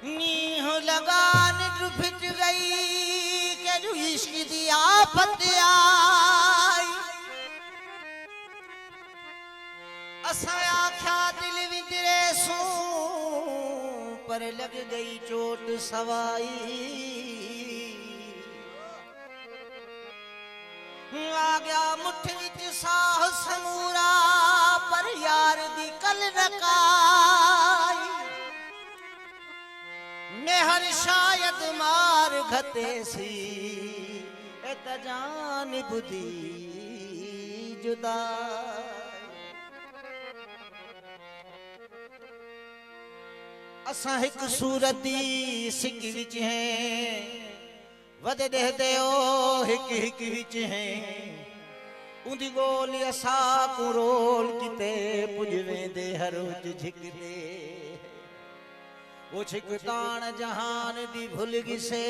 नीह लगान फिट गई के जो इश्क दी आफत आई असा आख्या दिल विंदरे सू पर लग गई चोट सवाई आ गया मुठ विच साह समूरा पर यार दी कल रकाई मेहर शायद मार घते सी एत जान बुधी जुदा असा एक सूरत दी सिक विच हैं वद दे देओ हिक हिक विच हैं उंदी गोल असा को रोल किते पुजवे दे हर रोज झिकदे वो छिकतान जहान दी भुल गिसे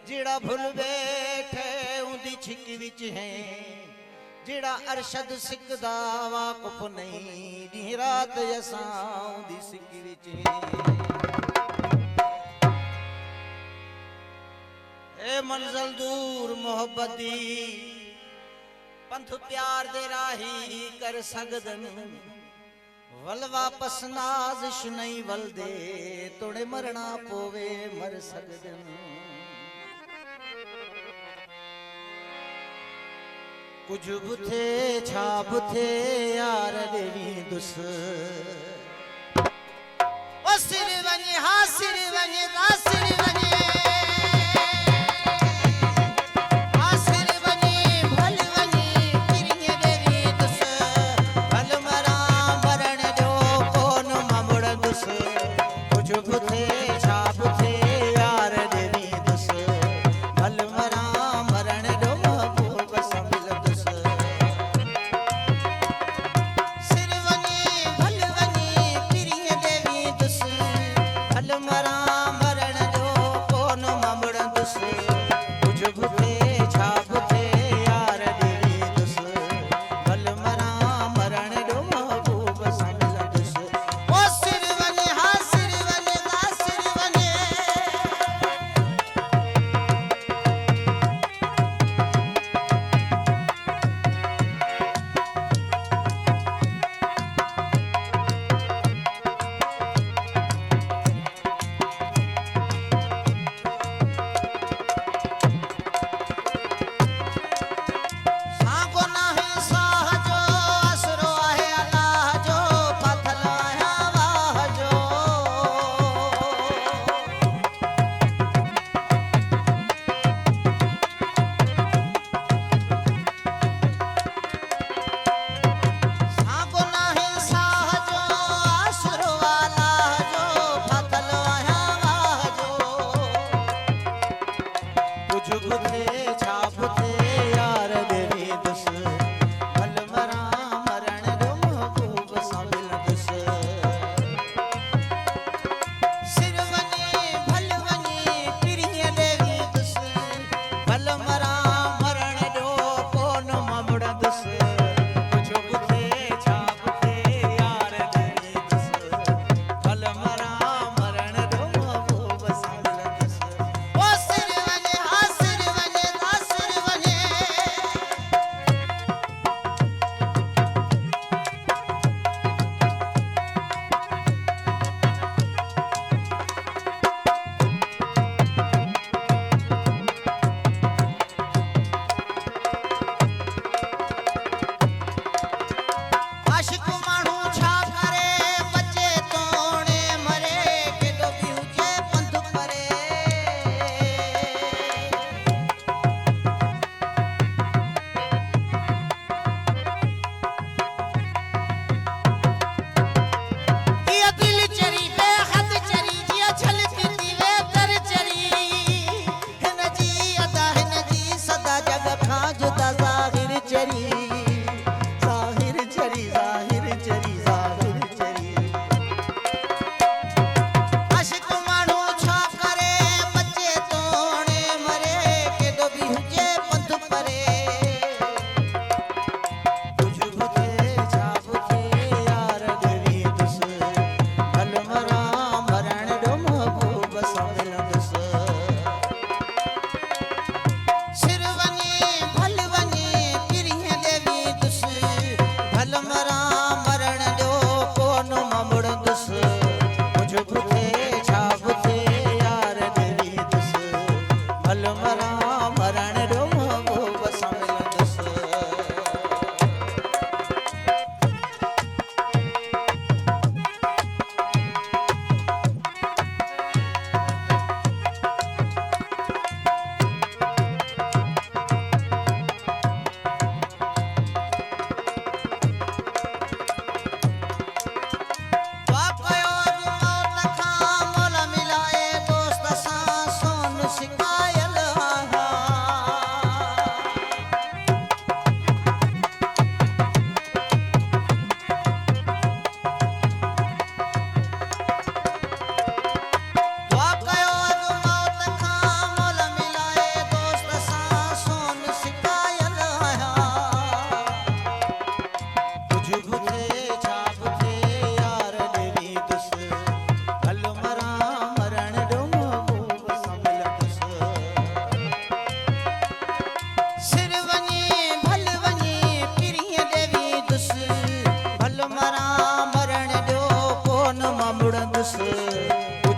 जिड़ा भुल बैठे उंदी छिक विच है जिड़ा अरशद सिकदा वाकुफ नहीं दी रात असां उंदी सिक विच है ए मंज़िल दूर मोहब्बत दी पंथ प्यार दे राही कर सकदन वल वापस नाज़िश नहीं वल दे तोड़े मरना पोवे मर सकदन कुछ बुथे छा बुथे यार देवी दुस ओ सिर वने हा सिर वने दा सिर वने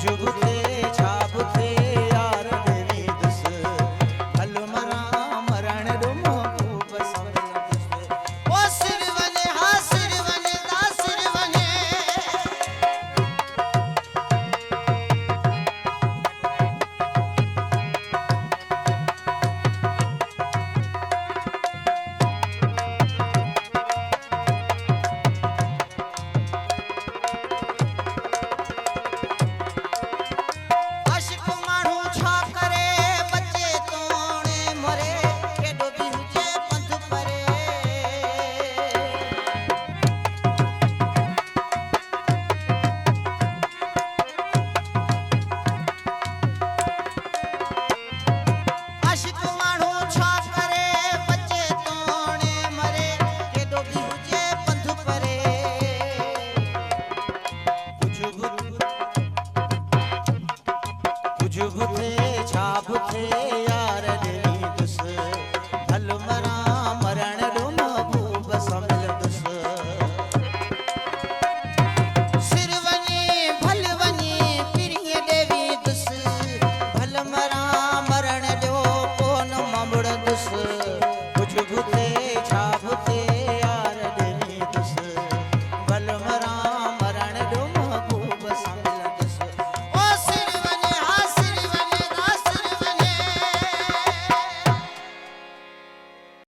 जुग